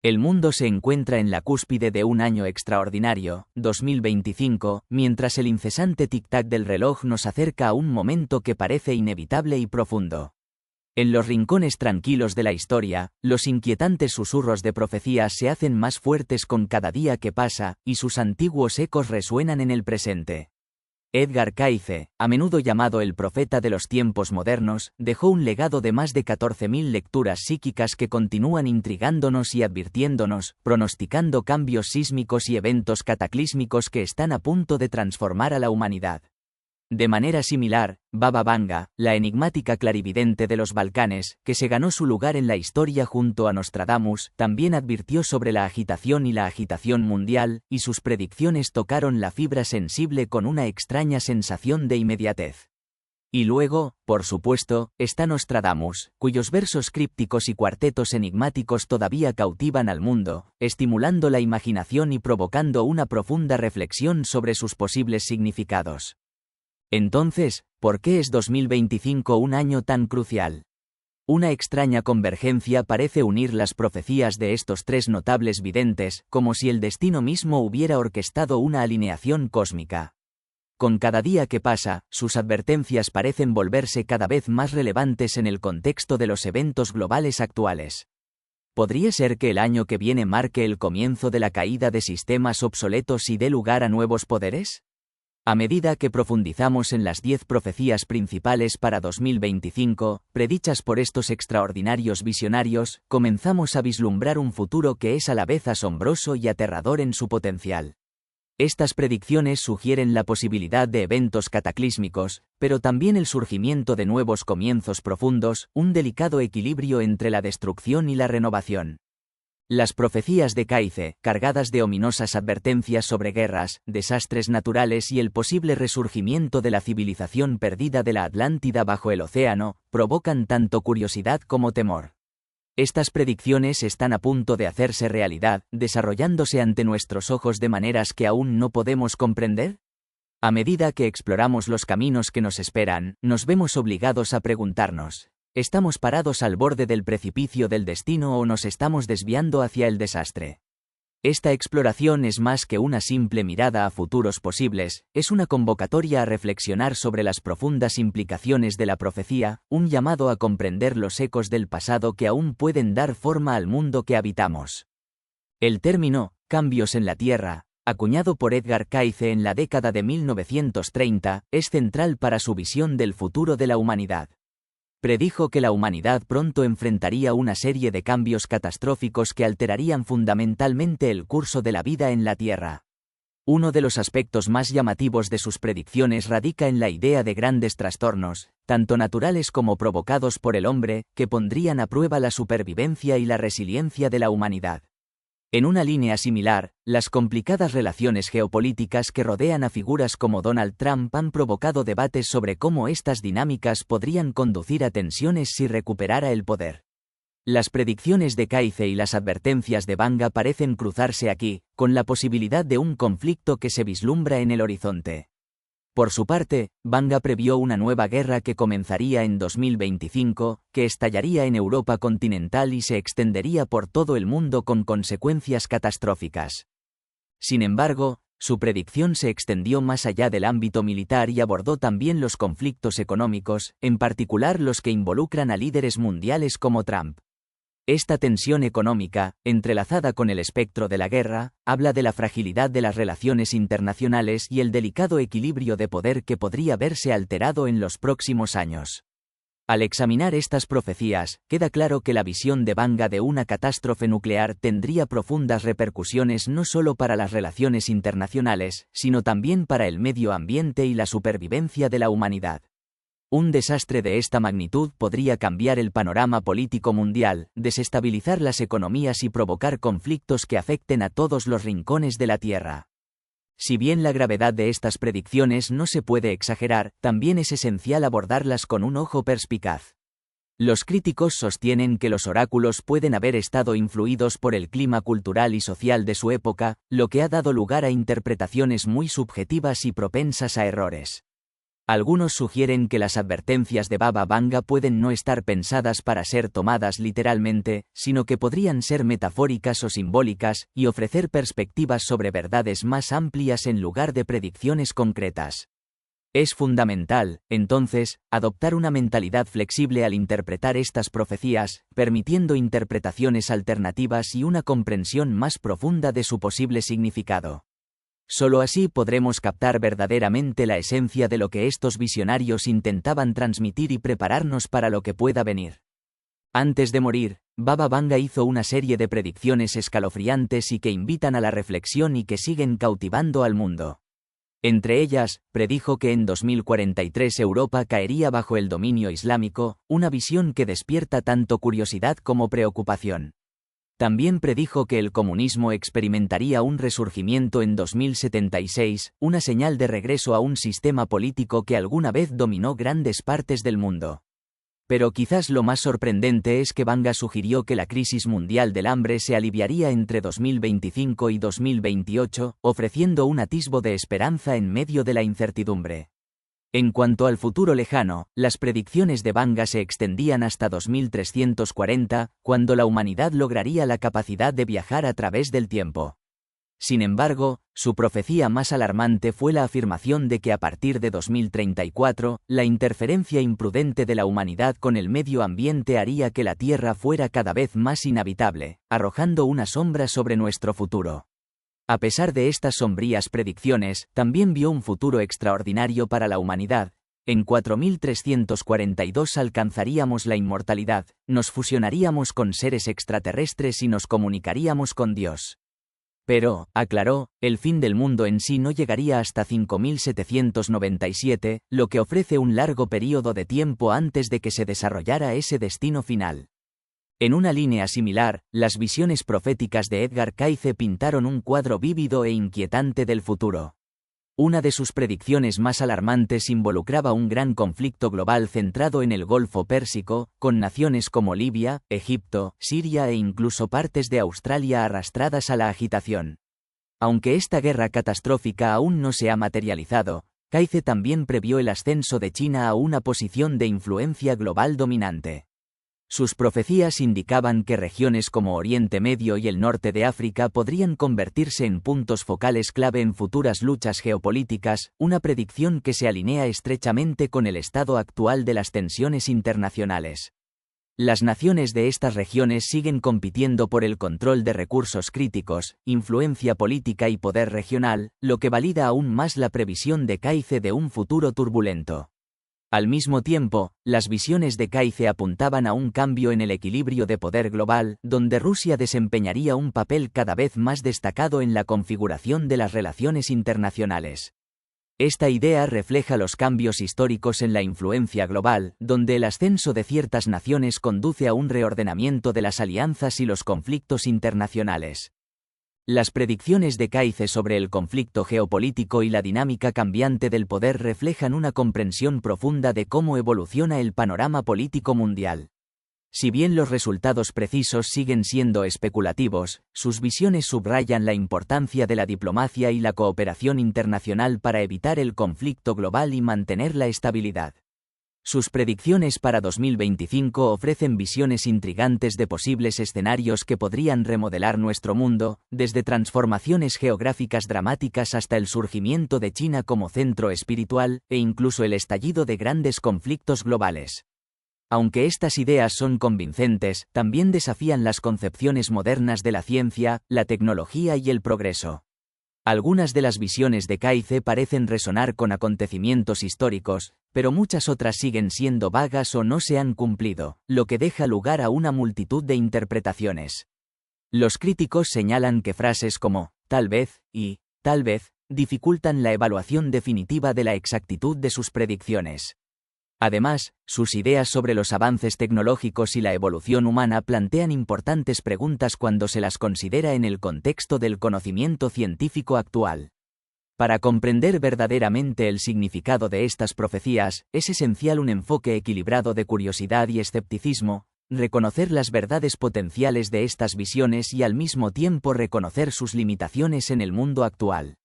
El mundo se encuentra en la cúspide de un año extraordinario, 2025, mientras el incesante tic-tac del reloj nos acerca a un momento que parece inevitable y profundo. En los rincones tranquilos de la historia, los inquietantes susurros de profecías se hacen más fuertes con cada día que pasa, y sus antiguos ecos resuenan en el presente. Edgar Cayce, a menudo llamado el profeta de los tiempos modernos, dejó un legado de más de 14.000 lecturas psíquicas que continúan intrigándonos y advirtiéndonos, pronosticando cambios sísmicos y eventos cataclísmicos que están a punto de transformar a la humanidad. De manera similar, Baba Vanga, la enigmática clarividente de los Balcanes, que se ganó su lugar en la historia junto a Nostradamus, también advirtió sobre la agitación mundial, y sus predicciones tocaron la fibra sensible con una extraña sensación de inmediatez. Y luego, por supuesto, está Nostradamus, cuyos versos crípticos y cuartetos enigmáticos todavía cautivan al mundo, estimulando la imaginación y provocando una profunda reflexión sobre sus posibles significados. Entonces, ¿por qué es 2025 un año tan crucial? Una extraña convergencia parece unir las profecías de estos tres notables videntes, como si el destino mismo hubiera orquestado una alineación cósmica. Con cada día que pasa, sus advertencias parecen volverse cada vez más relevantes en el contexto de los eventos globales actuales. ¿Podría ser que el año que viene marque el comienzo de la caída de sistemas obsoletos y dé lugar a nuevos poderes? A medida que profundizamos en las 10 profecías principales para 2025, predichas por estos extraordinarios visionarios, comenzamos a vislumbrar un futuro que es a la vez asombroso y aterrador en su potencial. Estas predicciones sugieren la posibilidad de eventos cataclísmicos, pero también el surgimiento de nuevos comienzos profundos, un delicado equilibrio entre la destrucción y la renovación. Las profecías de Cayce, cargadas de ominosas advertencias sobre guerras, desastres naturales y el posible resurgimiento de la civilización perdida de la Atlántida bajo el océano, provocan tanto curiosidad como temor. Estas predicciones están a punto de hacerse realidad, desarrollándose ante nuestros ojos de maneras que aún no podemos comprender. A medida que exploramos los caminos que nos esperan, nos vemos obligados a preguntarnos: ¿estamos parados al borde del precipicio del destino o nos estamos desviando hacia el desastre? Esta exploración es más que una simple mirada a futuros posibles, es una convocatoria a reflexionar sobre las profundas implicaciones de la profecía, un llamado a comprender los ecos del pasado que aún pueden dar forma al mundo que habitamos. El término «cambios en la Tierra», acuñado por Edgar Cayce en la década de 1930, es central para su visión del futuro de la humanidad. Predijo que la humanidad pronto enfrentaría una serie de cambios catastróficos que alterarían fundamentalmente el curso de la vida en la Tierra. Uno de los aspectos más llamativos de sus predicciones radica en la idea de grandes trastornos, tanto naturales como provocados por el hombre, que pondrían a prueba la supervivencia y la resiliencia de la humanidad. En una línea similar, las complicadas relaciones geopolíticas que rodean a figuras como Donald Trump han provocado debates sobre cómo estas dinámicas podrían conducir a tensiones si recuperara el poder. Las predicciones de Cayce y las advertencias de Vanga parecen cruzarse aquí, con la posibilidad de un conflicto que se vislumbra en el horizonte. Por su parte, Vanga previó una nueva guerra que comenzaría en 2025, que estallaría en Europa continental y se extendería por todo el mundo con consecuencias catastróficas. Sin embargo, su predicción se extendió más allá del ámbito militar y abordó también los conflictos económicos, en particular los que involucran a líderes mundiales como Trump. Esta tensión económica, entrelazada con el espectro de la guerra, habla de la fragilidad de las relaciones internacionales y el delicado equilibrio de poder que podría verse alterado en los próximos años. Al examinar estas profecías, queda claro que la visión de Vanga de una catástrofe nuclear tendría profundas repercusiones no solo para las relaciones internacionales, sino también para el medio ambiente y la supervivencia de la humanidad. Un desastre de esta magnitud podría cambiar el panorama político mundial, desestabilizar las economías y provocar conflictos que afecten a todos los rincones de la Tierra. Si bien la gravedad de estas predicciones no se puede exagerar, también es esencial abordarlas con un ojo perspicaz. Los críticos sostienen que los oráculos pueden haber estado influidos por el clima cultural y social de su época, lo que ha dado lugar a interpretaciones muy subjetivas y propensas a errores. Algunos sugieren que las advertencias de Baba Vanga pueden no estar pensadas para ser tomadas literalmente, sino que podrían ser metafóricas o simbólicas, y ofrecer perspectivas sobre verdades más amplias en lugar de predicciones concretas. Es fundamental, entonces, adoptar una mentalidad flexible al interpretar estas profecías, permitiendo interpretaciones alternativas y una comprensión más profunda de su posible significado. Solo así podremos captar verdaderamente la esencia de lo que estos visionarios intentaban transmitir y prepararnos para lo que pueda venir. Antes de morir, Baba Vanga hizo una serie de predicciones escalofriantes y que invitan a la reflexión y que siguen cautivando al mundo. Entre ellas, predijo que en 2043 Europa caería bajo el dominio islámico, una visión que despierta tanto curiosidad como preocupación. También predijo que el comunismo experimentaría un resurgimiento en 2076, una señal de regreso a un sistema político que alguna vez dominó grandes partes del mundo. Pero quizás lo más sorprendente es que Vanga sugirió que la crisis mundial del hambre se aliviaría entre 2025 y 2028, ofreciendo un atisbo de esperanza en medio de la incertidumbre. En cuanto al futuro lejano, las predicciones de Vanga se extendían hasta 2340, cuando la humanidad lograría la capacidad de viajar a través del tiempo. Sin embargo, su profecía más alarmante fue la afirmación de que a partir de 2034, la interferencia imprudente de la humanidad con el medio ambiente haría que la Tierra fuera cada vez más inhabitable, arrojando una sombra sobre nuestro futuro. A pesar de estas sombrías predicciones, también vio un futuro extraordinario para la humanidad. En 4342 alcanzaríamos la inmortalidad, nos fusionaríamos con seres extraterrestres y nos comunicaríamos con Dios. Pero, aclaró, el fin del mundo en sí no llegaría hasta 5797, lo que ofrece un largo período de tiempo antes de que se desarrollara ese destino final. En una línea similar, las visiones proféticas de Edgar Cayce pintaron un cuadro vívido e inquietante del futuro. Una de sus predicciones más alarmantes involucraba un gran conflicto global centrado en el Golfo Pérsico, con naciones como Libia, Egipto, Siria e incluso partes de Australia arrastradas a la agitación. Aunque esta guerra catastrófica aún no se ha materializado, Cayce también previó el ascenso de China a una posición de influencia global dominante. Sus profecías indicaban que regiones como Oriente Medio y el norte de África podrían convertirse en puntos focales clave en futuras luchas geopolíticas, una predicción que se alinea estrechamente con el estado actual de las tensiones internacionales. Las naciones de estas regiones siguen compitiendo por el control de recursos críticos, influencia política y poder regional, lo que valida aún más la previsión de Cayce de un futuro turbulento. Al mismo tiempo, las visiones de Cayce apuntaban a un cambio en el equilibrio de poder global, donde Rusia desempeñaría un papel cada vez más destacado en la configuración de las relaciones internacionales. Esta idea refleja los cambios históricos en la influencia global, donde el ascenso de ciertas naciones conduce a un reordenamiento de las alianzas y los conflictos internacionales. Las predicciones de Cayce sobre el conflicto geopolítico y la dinámica cambiante del poder reflejan una comprensión profunda de cómo evoluciona el panorama político mundial. Si bien los resultados precisos siguen siendo especulativos, sus visiones subrayan la importancia de la diplomacia y la cooperación internacional para evitar el conflicto global y mantener la estabilidad. Sus predicciones para 2025 ofrecen visiones intrigantes de posibles escenarios que podrían remodelar nuestro mundo, desde transformaciones geográficas dramáticas hasta el surgimiento de China como centro espiritual, e incluso el estallido de grandes conflictos globales. Aunque estas ideas son convincentes, también desafían las concepciones modernas de la ciencia, la tecnología y el progreso. Algunas de las visiones de Cayce parecen resonar con acontecimientos históricos, pero muchas otras siguen siendo vagas o no se han cumplido, lo que deja lugar a una multitud de interpretaciones. Los críticos señalan que frases como «tal vez» y «tal vez» dificultan la evaluación definitiva de la exactitud de sus predicciones. Además, sus ideas sobre los avances tecnológicos y la evolución humana plantean importantes preguntas cuando se las considera en el contexto del conocimiento científico actual. Para comprender verdaderamente el significado de estas profecías, es esencial un enfoque equilibrado de curiosidad y escepticismo, reconocer las verdades potenciales de estas visiones y al mismo tiempo reconocer sus limitaciones en el mundo actual.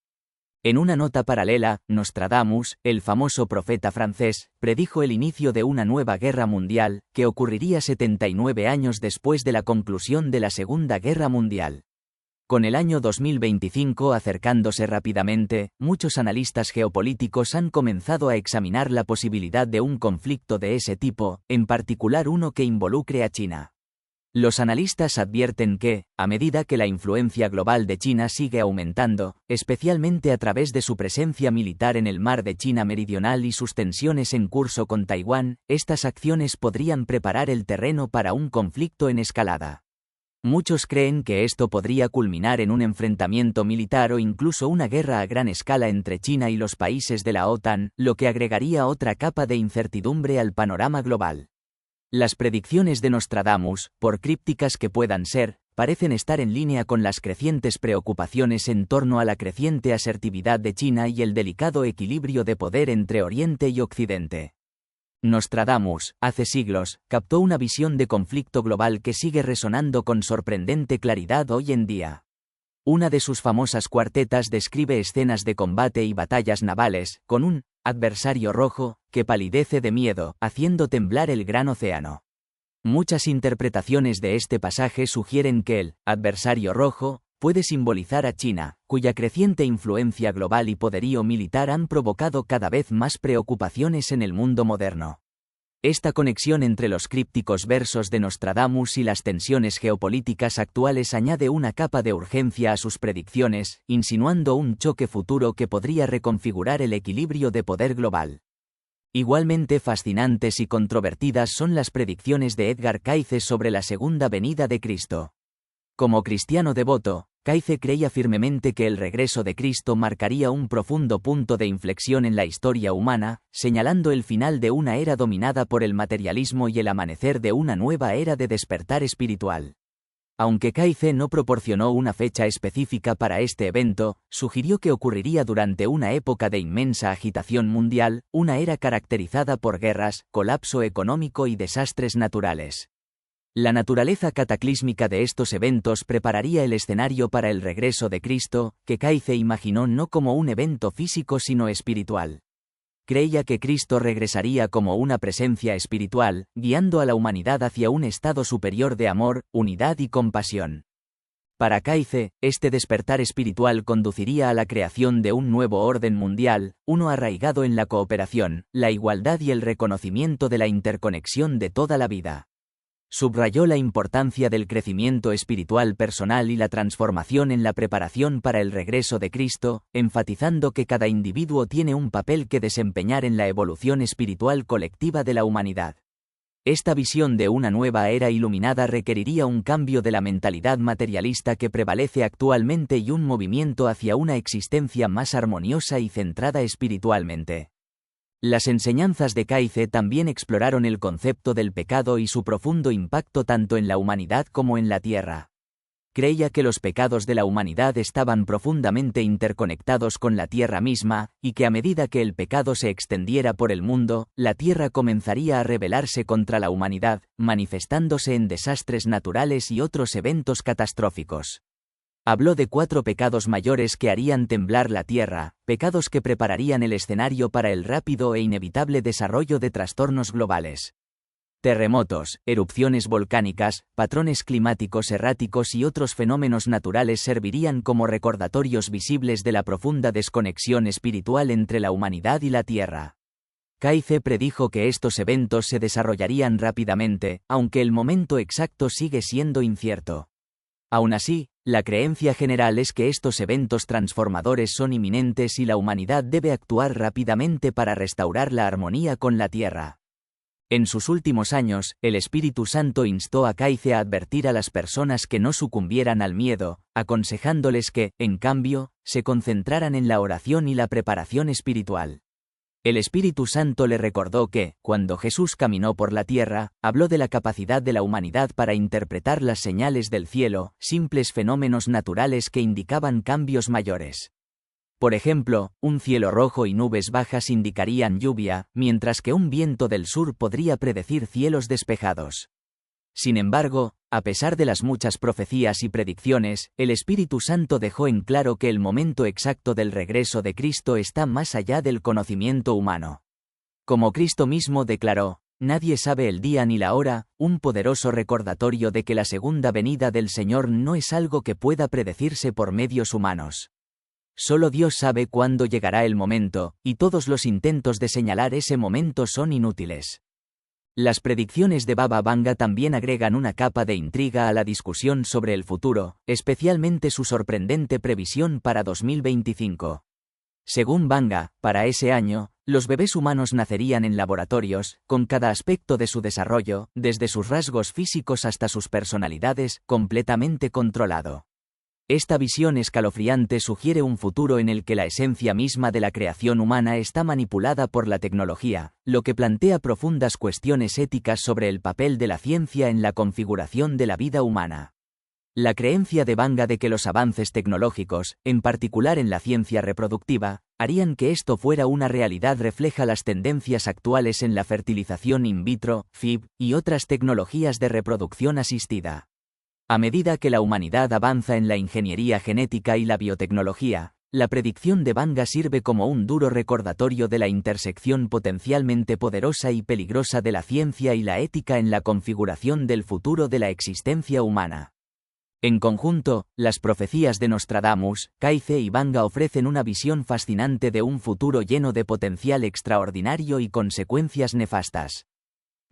En una nota paralela, Nostradamus, el famoso profeta francés, predijo el inicio de una nueva guerra mundial, que ocurriría 79 años después de la conclusión de la Segunda Guerra Mundial. Con el año 2025 acercándose rápidamente, muchos analistas geopolíticos han comenzado a examinar la posibilidad de un conflicto de ese tipo, en particular uno que involucre a China. Los analistas advierten que, a medida que la influencia global de China sigue aumentando, especialmente a través de su presencia militar en el mar de China Meridional y sus tensiones en curso con Taiwán, estas acciones podrían preparar el terreno para un conflicto en escalada. Muchos creen que esto podría culminar en un enfrentamiento militar o incluso una guerra a gran escala entre China y los países de la OTAN, lo que agregaría otra capa de incertidumbre al panorama global. Las predicciones de Nostradamus, por crípticas que puedan ser, parecen estar en línea con las crecientes preocupaciones en torno a la creciente asertividad de China y el delicado equilibrio de poder entre Oriente y Occidente. Nostradamus, hace siglos, captó una visión de conflicto global que sigue resonando con sorprendente claridad hoy en día. Una de sus famosas cuartetas describe escenas de combate y batallas navales, con un adversario rojo, que palidece de miedo, haciendo temblar el gran océano. Muchas interpretaciones de este pasaje sugieren que el adversario rojo puede simbolizar a China, cuya creciente influencia global y poderío militar han provocado cada vez más preocupaciones en el mundo moderno. Esta conexión entre los crípticos versos de Nostradamus y las tensiones geopolíticas actuales añade una capa de urgencia a sus predicciones, insinuando un choque futuro que podría reconfigurar el equilibrio de poder global. Igualmente fascinantes y controvertidas son las predicciones de Edgar Cayce sobre la segunda venida de Cristo. Como cristiano devoto, Cayce creía firmemente que el regreso de Cristo marcaría un profundo punto de inflexión en la historia humana, señalando el final de una era dominada por el materialismo y el amanecer de una nueva era de despertar espiritual. Aunque Cayce no proporcionó una fecha específica para este evento, sugirió que ocurriría durante una época de inmensa agitación mundial, una era caracterizada por guerras, colapso económico y desastres naturales. La naturaleza cataclísmica de estos eventos prepararía el escenario para el regreso de Cristo, que Cayce imaginó no como un evento físico sino espiritual. Creía que Cristo regresaría como una presencia espiritual, guiando a la humanidad hacia un estado superior de amor, unidad y compasión. Para Cayce, este despertar espiritual conduciría a la creación de un nuevo orden mundial, uno arraigado en la cooperación, la igualdad y el reconocimiento de la interconexión de toda la vida. Subrayó la importancia del crecimiento espiritual personal y la transformación en la preparación para el regreso de Cristo, enfatizando que cada individuo tiene un papel que desempeñar en la evolución espiritual colectiva de la humanidad. Esta visión de una nueva era iluminada requeriría un cambio de la mentalidad materialista que prevalece actualmente y un movimiento hacia una existencia más armoniosa y centrada espiritualmente. Las enseñanzas de Cayce también exploraron el concepto del pecado y su profundo impacto tanto en la humanidad como en la tierra. Creía que los pecados de la humanidad estaban profundamente interconectados con la tierra misma, y que a medida que el pecado se extendiera por el mundo, la tierra comenzaría a rebelarse contra la humanidad, manifestándose en desastres naturales y otros eventos catastróficos. Habló de 4 pecados mayores que harían temblar la tierra, pecados que prepararían el escenario para el rápido e inevitable desarrollo de trastornos globales. Terremotos, erupciones volcánicas, patrones climáticos erráticos y otros fenómenos naturales servirían como recordatorios visibles de la profunda desconexión espiritual entre la humanidad y la tierra. Cayce predijo que estos eventos se desarrollarían rápidamente, aunque el momento exacto sigue siendo incierto. Aún así, la creencia general es que estos eventos transformadores son inminentes y la humanidad debe actuar rápidamente para restaurar la armonía con la tierra. En sus últimos años, el Espíritu Santo instó a Cayce a advertir a las personas que no sucumbieran al miedo, aconsejándoles que, en cambio, se concentraran en la oración y la preparación espiritual. El Espíritu Santo le recordó que, cuando Jesús caminó por la tierra, habló de la capacidad de la humanidad para interpretar las señales del cielo, simples fenómenos naturales que indicaban cambios mayores. Por ejemplo, un cielo rojo y nubes bajas indicarían lluvia, mientras que un viento del sur podría predecir cielos despejados. Sin embargo, A pesar de las muchas profecías y predicciones, el Espíritu Santo dejó en claro que el momento exacto del regreso de Cristo está más allá del conocimiento humano. Como Cristo mismo declaró, nadie sabe el día ni la hora, un poderoso recordatorio de que la segunda venida del Señor no es algo que pueda predecirse por medios humanos. Solo Dios sabe cuándo llegará el momento, y todos los intentos de señalar ese momento son inútiles. Las predicciones de Baba Vanga también agregan una capa de intriga a la discusión sobre el futuro, especialmente su sorprendente previsión para 2025. Según Vanga, para ese año, los bebés humanos nacerían en laboratorios, con cada aspecto de su desarrollo, desde sus rasgos físicos hasta sus personalidades, completamente controlado. Esta visión escalofriante sugiere un futuro en el que la esencia misma de la creación humana está manipulada por la tecnología, lo que plantea profundas cuestiones éticas sobre el papel de la ciencia en la configuración de la vida humana. La creencia de Vanga de que los avances tecnológicos, en particular en la ciencia reproductiva, harían que esto fuera una realidad refleja las tendencias actuales en la fertilización in vitro, FIV, y otras tecnologías de reproducción asistida. A medida que la humanidad avanza en la ingeniería genética y la biotecnología, la predicción de Vanga sirve como un duro recordatorio de la intersección potencialmente poderosa y peligrosa de la ciencia y la ética en la configuración del futuro de la existencia humana. En conjunto, las profecías de Nostradamus, Cayce y Vanga ofrecen una visión fascinante de un futuro lleno de potencial extraordinario y consecuencias nefastas.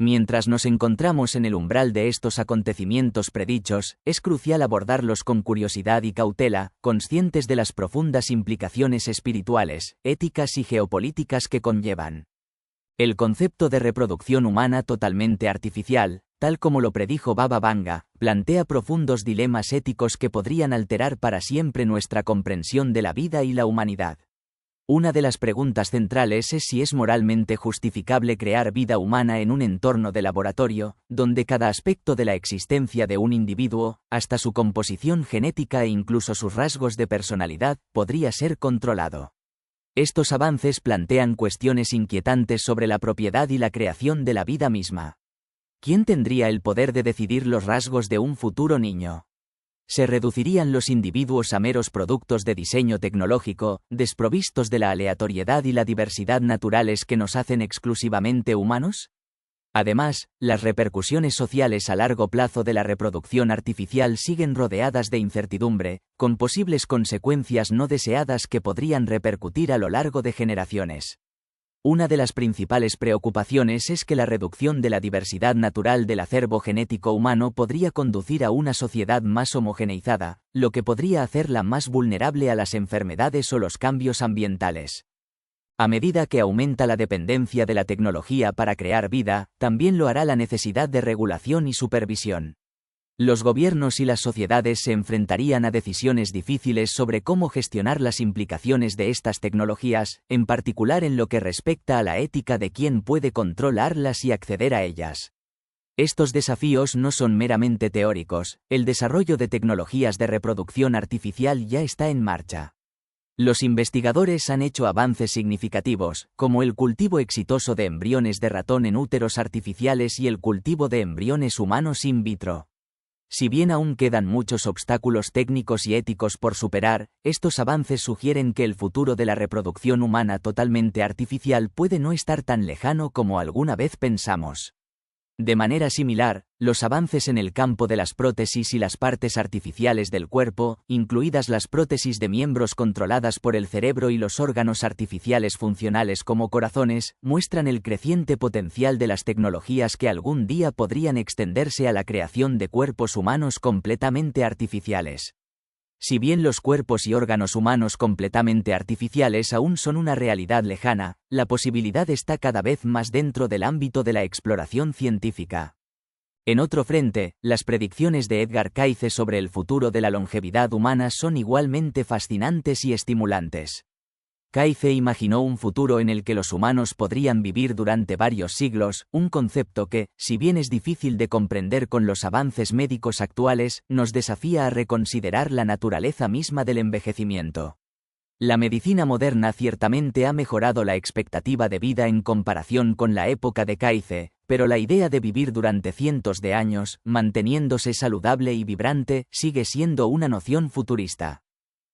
Mientras nos encontramos en el umbral de estos acontecimientos predichos, es crucial abordarlos con curiosidad y cautela, conscientes de las profundas implicaciones espirituales, éticas y geopolíticas que conllevan. El concepto de reproducción humana totalmente artificial, tal como lo predijo Baba Vanga, plantea profundos dilemas éticos que podrían alterar para siempre nuestra comprensión de la vida y la humanidad. Una de las preguntas centrales es si es moralmente justificable crear vida humana en un entorno de laboratorio, donde cada aspecto de la existencia de un individuo, hasta su composición genética e incluso sus rasgos de personalidad, podría ser controlado. Estos avances plantean cuestiones inquietantes sobre la propiedad y la creación de la vida misma. ¿Quién tendría el poder de decidir los rasgos de un futuro niño? ¿Se reducirían los individuos a meros productos de diseño tecnológico, desprovistos de la aleatoriedad y la diversidad naturales que nos hacen exclusivamente humanos? Además, las repercusiones sociales a largo plazo de la reproducción artificial siguen rodeadas de incertidumbre, con posibles consecuencias no deseadas que podrían repercutir a lo largo de generaciones. Una de las principales preocupaciones es que la reducción de la diversidad natural del acervo genético humano podría conducir a una sociedad más homogeneizada, lo que podría hacerla más vulnerable a las enfermedades o los cambios ambientales. A medida que aumenta la dependencia de la tecnología para crear vida, también lo hará la necesidad de regulación y supervisión. Los gobiernos y las sociedades se enfrentarían a decisiones difíciles sobre cómo gestionar las implicaciones de estas tecnologías, en particular en lo que respecta a la ética de quién puede controlarlas y acceder a ellas. Estos desafíos no son meramente teóricos, el desarrollo de tecnologías de reproducción artificial ya está en marcha. Los investigadores han hecho avances significativos, como el cultivo exitoso de embriones de ratón en úteros artificiales y el cultivo de embriones humanos in vitro. Si bien aún quedan muchos obstáculos técnicos y éticos por superar, estos avances sugieren que el futuro de la reproducción humana totalmente artificial puede no estar tan lejano como alguna vez pensamos. De manera similar, los avances en el campo de las prótesis y las partes artificiales del cuerpo, incluidas las prótesis de miembros controladas por el cerebro y los órganos artificiales funcionales como corazones, muestran el creciente potencial de las tecnologías que algún día podrían extenderse a la creación de cuerpos humanos completamente artificiales. Si bien los cuerpos y órganos humanos completamente artificiales aún son una realidad lejana, la posibilidad está cada vez más dentro del ámbito de la exploración científica. En otro frente, las predicciones de Edgar Cayce sobre el futuro de la longevidad humana son igualmente fascinantes y estimulantes. Cayce imaginó un futuro en el que los humanos podrían vivir durante varios siglos, un concepto que, si bien es difícil de comprender con los avances médicos actuales, nos desafía a reconsiderar la naturaleza misma del envejecimiento. La medicina moderna ciertamente ha mejorado la expectativa de vida en comparación con la época de Cayce, pero la idea de vivir durante cientos de años, manteniéndose saludable y vibrante, sigue siendo una noción futurista.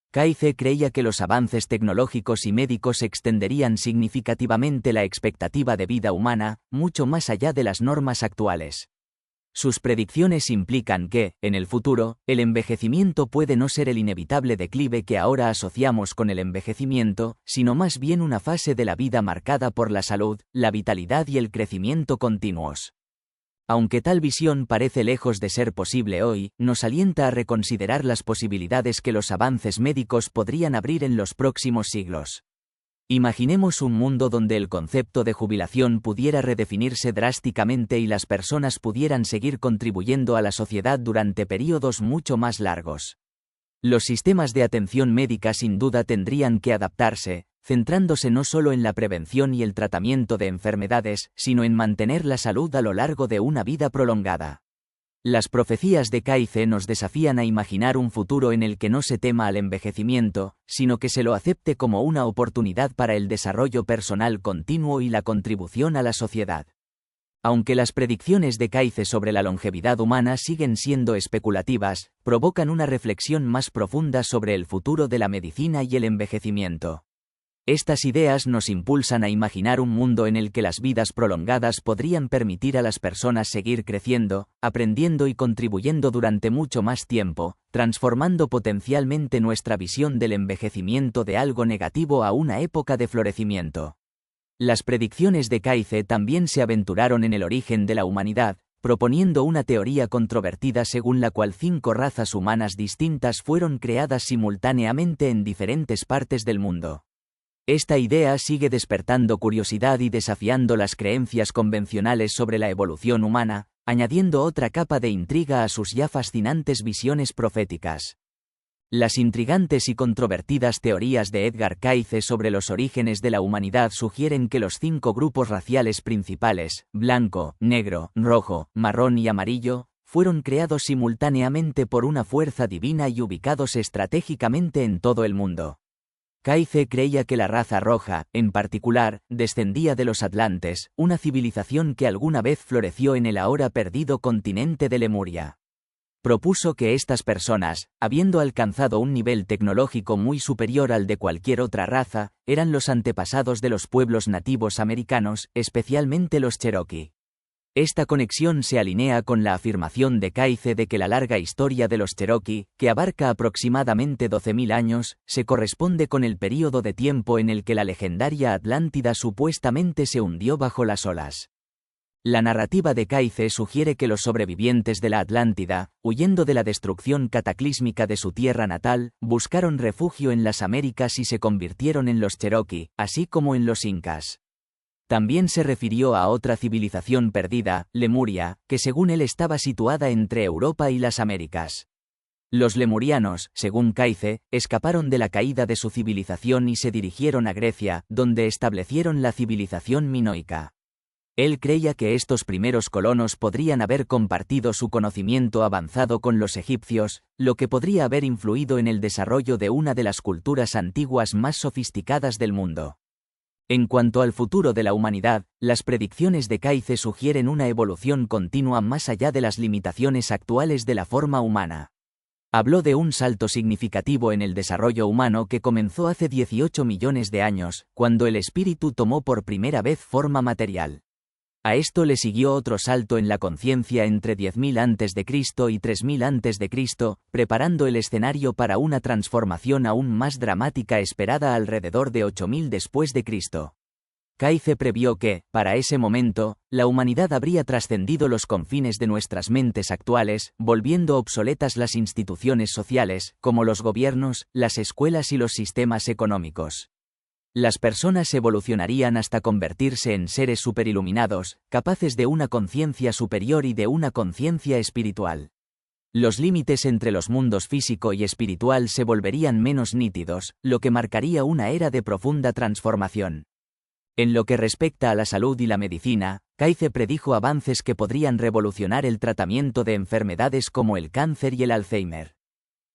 Kaize creía que los avances tecnológicos y médicos extenderían significativamente la expectativa de vida humana, mucho más allá de las normas actuales. Sus predicciones implican que, en el futuro, el envejecimiento puede no ser el inevitable declive que ahora asociamos con el envejecimiento, sino más bien una fase de la vida marcada por la salud, la vitalidad y el crecimiento continuos. Aunque tal visión parece lejos de ser posible hoy, nos alienta a reconsiderar las posibilidades que los avances médicos podrían abrir en los próximos siglos. Imaginemos un mundo donde el concepto de jubilación pudiera redefinirse drásticamente y las personas pudieran seguir contribuyendo a la sociedad durante períodos mucho más largos. Los sistemas de atención médica sin duda tendrían que adaptarse, centrándose no solo en la prevención y el tratamiento de enfermedades, sino en mantener la salud a lo largo de una vida prolongada. Las profecías de Kaize nos desafían a imaginar un futuro en el que no se tema al envejecimiento, sino que se lo acepte como una oportunidad para el desarrollo personal continuo y la contribución a la sociedad. Aunque las predicciones de Kaize sobre la longevidad humana siguen siendo especulativas, provocan una reflexión más profunda sobre el futuro de la medicina y el envejecimiento. Estas ideas nos impulsan a imaginar un mundo en el que las vidas prolongadas podrían permitir a las personas seguir creciendo, aprendiendo y contribuyendo durante mucho más tiempo, transformando potencialmente nuestra visión del envejecimiento de algo negativo a una época de florecimiento. Las predicciones de Kaize también se aventuraron en el origen de la humanidad, proponiendo una teoría controvertida según la cual 5 razas humanas distintas fueron creadas simultáneamente en diferentes partes del mundo. Esta idea sigue despertando curiosidad y desafiando las creencias convencionales sobre la evolución humana, añadiendo otra capa de intriga a sus ya fascinantes visiones proféticas. Las intrigantes y controvertidas teorías de Edgar Cayce sobre los orígenes de la humanidad sugieren que los 5 grupos raciales principales, blanco, negro, rojo, marrón y amarillo, fueron creados simultáneamente por una fuerza divina y ubicados estratégicamente en todo el mundo. Cayce creía que la raza roja, en particular, descendía de los atlantes, una civilización que alguna vez floreció en el ahora perdido continente de Lemuria. Propuso que estas personas, habiendo alcanzado un nivel tecnológico muy superior al de cualquier otra raza, eran los antepasados de los pueblos nativos americanos, especialmente los Cherokee. Esta conexión se alinea con la afirmación de Cayce de que la larga historia de los Cherokee, que abarca aproximadamente 12.000 años, se corresponde con el período de tiempo en el que la legendaria Atlántida supuestamente se hundió bajo las olas. La narrativa de Cayce sugiere que los sobrevivientes de la Atlántida, huyendo de la destrucción cataclísmica de su tierra natal, buscaron refugio en las Américas y se convirtieron en los Cherokee, así como en los incas. También se refirió a otra civilización perdida, Lemuria, que según él estaba situada entre Europa y las Américas. Los lemurianos, según Cayce, escaparon de la caída de su civilización y se dirigieron a Grecia, donde establecieron la civilización minoica. Él creía que estos primeros colonos podrían haber compartido su conocimiento avanzado con los egipcios, lo que podría haber influido en el desarrollo de una de las culturas antiguas más sofisticadas del mundo. En cuanto al futuro de la humanidad, las predicciones de Cayce sugieren una evolución continua más allá de las limitaciones actuales de la forma humana. Habló de un salto significativo en el desarrollo humano que comenzó hace 18 millones de años, cuando el espíritu tomó por primera vez forma material. A esto le siguió otro salto en la conciencia entre 10.000 a.C. y 3.000 a.C., preparando el escenario para una transformación aún más dramática esperada alrededor de 8.000 después de Cristo. Cayce previó que, para ese momento, la humanidad habría trascendido los confines de nuestras mentes actuales, volviendo obsoletas las instituciones sociales, como los gobiernos, las escuelas y los sistemas económicos. Las personas evolucionarían hasta convertirse en seres superiluminados, capaces de una conciencia superior y de una conciencia espiritual. Los límites entre los mundos físico y espiritual se volverían menos nítidos, lo que marcaría una era de profunda transformación. En lo que respecta a la salud y la medicina, Cayce predijo avances que podrían revolucionar el tratamiento de enfermedades como el cáncer y el Alzheimer.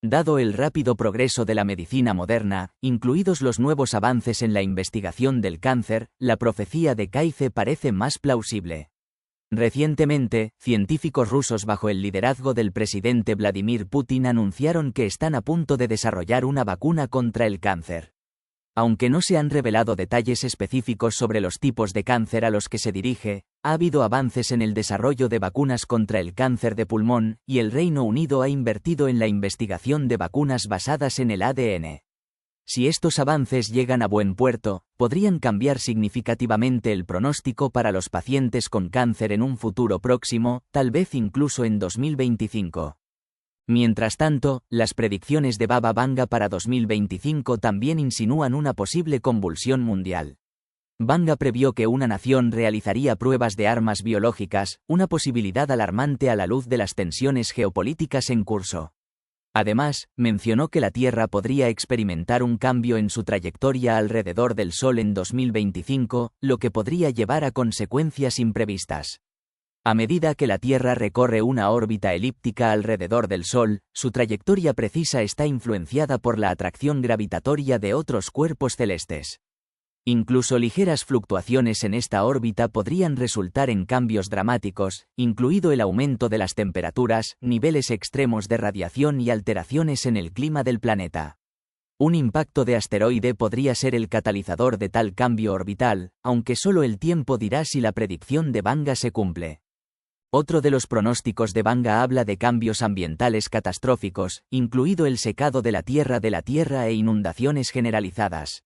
Dado el rápido progreso de la medicina moderna, incluidos los nuevos avances en la investigación del cáncer, la profecía de Cayce parece más plausible. Recientemente, científicos rusos bajo el liderazgo del presidente Vladimir Putin anunciaron que están a punto de desarrollar una vacuna contra el cáncer. Aunque no se han revelado detalles específicos sobre los tipos de cáncer a los que se dirige, ha habido avances en el desarrollo de vacunas contra el cáncer de pulmón, y el Reino Unido ha invertido en la investigación de vacunas basadas en el ADN. Si estos avances llegan a buen puerto, podrían cambiar significativamente el pronóstico para los pacientes con cáncer en un futuro próximo, tal vez incluso en 2025. Mientras tanto, las predicciones de Baba Vanga para 2025 también insinúan una posible convulsión mundial. Vanga previó que una nación realizaría pruebas de armas biológicas, una posibilidad alarmante a la luz de las tensiones geopolíticas en curso. Además, mencionó que la Tierra podría experimentar un cambio en su trayectoria alrededor del Sol en 2025, lo que podría llevar a consecuencias imprevistas. A medida que la Tierra recorre una órbita elíptica alrededor del Sol, su trayectoria precisa está influenciada por la atracción gravitatoria de otros cuerpos celestes. Incluso ligeras fluctuaciones en esta órbita podrían resultar en cambios dramáticos, incluido el aumento de las temperaturas, niveles extremos de radiación y alteraciones en el clima del planeta. Un impacto de asteroide podría ser el catalizador de tal cambio orbital, aunque solo el tiempo dirá si la predicción de Vanga se cumple. Otro de los pronósticos de Vanga habla de cambios ambientales catastróficos, incluido el secado de la Tierra e inundaciones generalizadas.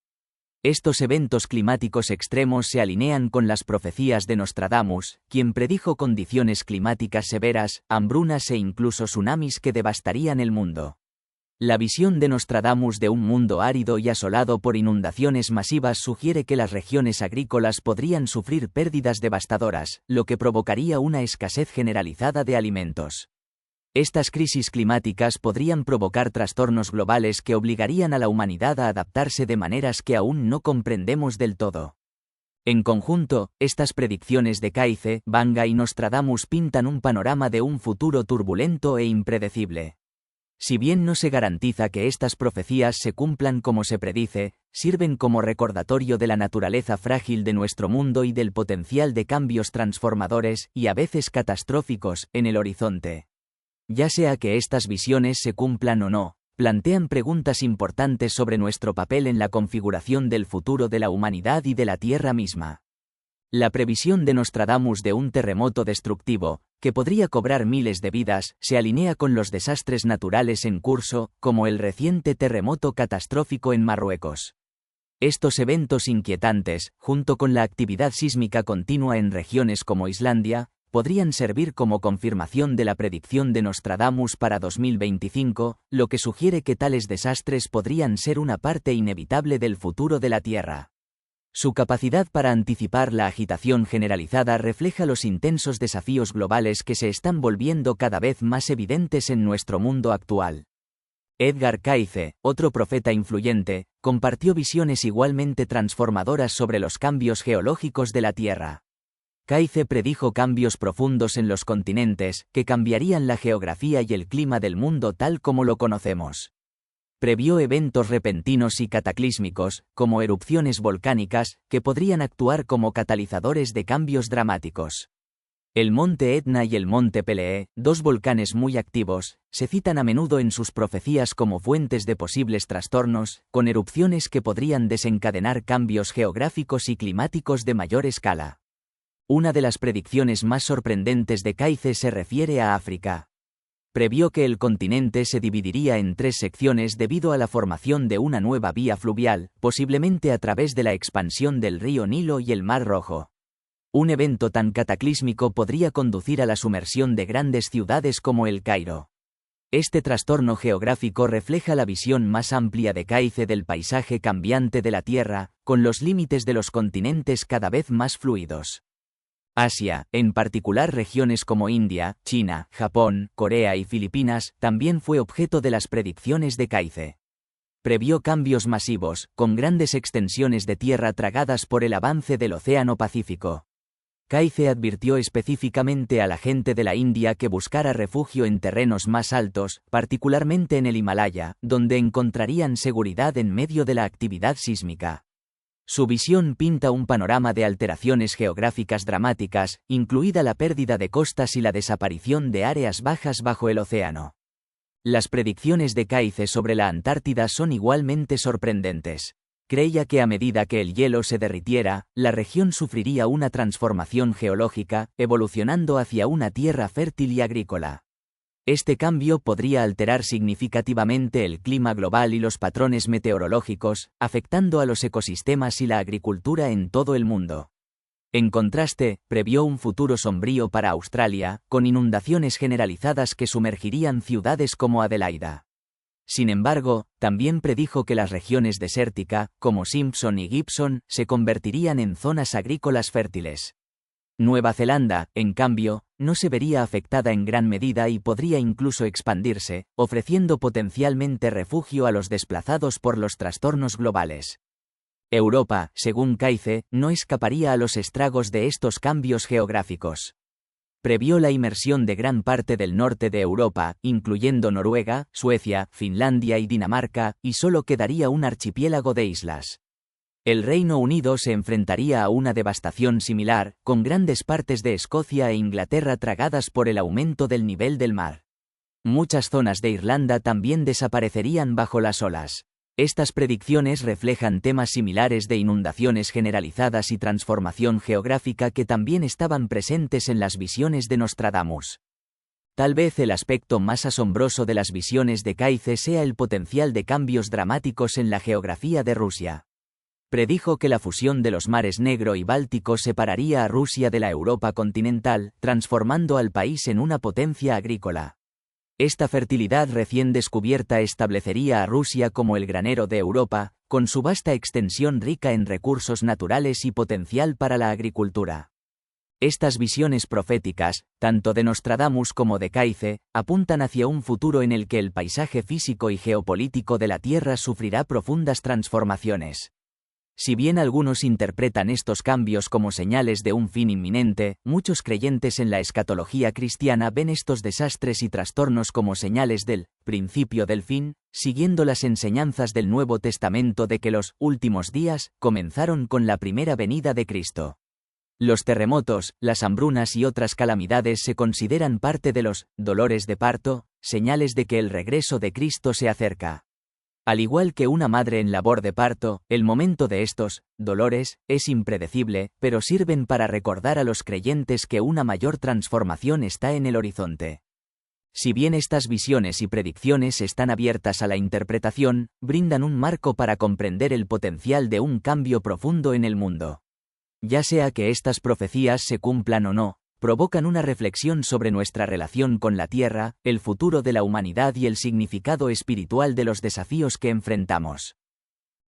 Estos eventos climáticos extremos se alinean con las profecías de Nostradamus, quien predijo condiciones climáticas severas, hambrunas e incluso tsunamis que devastarían el mundo. La visión de Nostradamus de un mundo árido y asolado por inundaciones masivas sugiere que las regiones agrícolas podrían sufrir pérdidas devastadoras, lo que provocaría una escasez generalizada de alimentos. Estas crisis climáticas podrían provocar trastornos globales que obligarían a la humanidad a adaptarse de maneras que aún no comprendemos del todo. En conjunto, estas predicciones de Kaize, Vanga y Nostradamus pintan un panorama de un futuro turbulento e impredecible. Si bien no se garantiza que estas profecías se cumplan como se predice, sirven como recordatorio de la naturaleza frágil de nuestro mundo y del potencial de cambios transformadores, y a veces catastróficos, en el horizonte. Ya sea que estas visiones se cumplan o no, plantean preguntas importantes sobre nuestro papel en la configuración del futuro de la humanidad y de la Tierra misma. La previsión de Nostradamus de un terremoto destructivo, que podría cobrar miles de vidas, se alinea con los desastres naturales en curso, como el reciente terremoto catastrófico en Marruecos. Estos eventos inquietantes, junto con la actividad sísmica continua en regiones como Islandia, podrían servir como confirmación de la predicción de Nostradamus para 2025, lo que sugiere que tales desastres podrían ser una parte inevitable del futuro de la Tierra. Su capacidad para anticipar la agitación generalizada refleja los intensos desafíos globales que se están volviendo cada vez más evidentes en nuestro mundo actual. Edgar Cayce, otro profeta influyente, compartió visiones igualmente transformadoras sobre los cambios geológicos de la Tierra. Cayce predijo cambios profundos en los continentes, que cambiarían la geografía y el clima del mundo tal como lo conocemos. Previó eventos repentinos y cataclísmicos, como erupciones volcánicas, que podrían actuar como catalizadores de cambios dramáticos. El monte Etna y el monte Pelée, dos volcanes muy activos, se citan a menudo en sus profecías como fuentes de posibles trastornos, con erupciones que podrían desencadenar cambios geográficos y climáticos de mayor escala. Una de las predicciones más sorprendentes de Cayce se refiere a África. Previó que el continente se dividiría en 3 secciones debido a la formación de una nueva vía fluvial, posiblemente a través de la expansión del río Nilo y el Mar Rojo. Un evento tan cataclísmico podría conducir a la sumersión de grandes ciudades como El Cairo. Este trastorno geográfico refleja la visión más amplia de Cayce del paisaje cambiante de la Tierra, con los límites de los continentes cada vez más fluidos. Asia, en particular regiones como India, China, Japón, Corea y Filipinas, también fue objeto de las predicciones de Cayce. Previó cambios masivos, con grandes extensiones de tierra tragadas por el avance del Océano Pacífico. Cayce advirtió específicamente a la gente de la India que buscara refugio en terrenos más altos, particularmente en el Himalaya, donde encontrarían seguridad en medio de la actividad sísmica. Su visión pinta un panorama de alteraciones geográficas dramáticas, incluida la pérdida de costas y la desaparición de áreas bajas bajo el océano. Las predicciones de Kayce sobre la Antártida son igualmente sorprendentes. Creía que a medida que el hielo se derritiera, la región sufriría una transformación geológica, evolucionando hacia una tierra fértil y agrícola. Este cambio podría alterar significativamente el clima global y los patrones meteorológicos, afectando a los ecosistemas y la agricultura en todo el mundo. En contraste, previó un futuro sombrío para Australia, con inundaciones generalizadas que sumergirían ciudades como Adelaida. Sin embargo, también predijo que las regiones desérticas, como Simpson y Gibson, se convertirían en zonas agrícolas fértiles. Nueva Zelanda, en cambio, no se vería afectada en gran medida y podría incluso expandirse, ofreciendo potencialmente refugio a los desplazados por los trastornos globales. Europa, según Kayce, no escaparía a los estragos de estos cambios geográficos. Previó la inmersión de gran parte del norte de Europa, incluyendo Noruega, Suecia, Finlandia y Dinamarca, y solo quedaría un archipiélago de islas. El Reino Unido se enfrentaría a una devastación similar, con grandes partes de Escocia e Inglaterra tragadas por el aumento del nivel del mar. Muchas zonas de Irlanda también desaparecerían bajo las olas. Estas predicciones reflejan temas similares de inundaciones generalizadas y transformación geográfica que también estaban presentes en las visiones de Nostradamus. Tal vez el aspecto más asombroso de las visiones de Kayce sea el potencial de cambios dramáticos en la geografía de Rusia. Predijo que la fusión de los mares Negro y Báltico separaría a Rusia de la Europa continental, transformando al país en una potencia agrícola. Esta fertilidad recién descubierta establecería a Rusia como el granero de Europa, con su vasta extensión rica en recursos naturales y potencial para la agricultura. Estas visiones proféticas, tanto de Nostradamus como de Kayce, apuntan hacia un futuro en el que el paisaje físico y geopolítico de la Tierra sufrirá profundas transformaciones. Si bien algunos interpretan estos cambios como señales de un fin inminente, muchos creyentes en la escatología cristiana ven estos desastres y trastornos como señales del principio del fin, siguiendo las enseñanzas del Nuevo Testamento de que los últimos días comenzaron con la primera venida de Cristo. Los terremotos, las hambrunas y otras calamidades se consideran parte de los dolores de parto, señales de que el regreso de Cristo se acerca. Al igual que una madre en labor de parto, el momento de estos dolores es impredecible, pero sirven para recordar a los creyentes que una mayor transformación está en el horizonte. Si bien estas visiones y predicciones están abiertas a la interpretación, brindan un marco para comprender el potencial de un cambio profundo en el mundo. Ya sea que estas profecías se cumplan o no, provocan una reflexión sobre nuestra relación con la Tierra, el futuro de la humanidad y el significado espiritual de los desafíos que enfrentamos.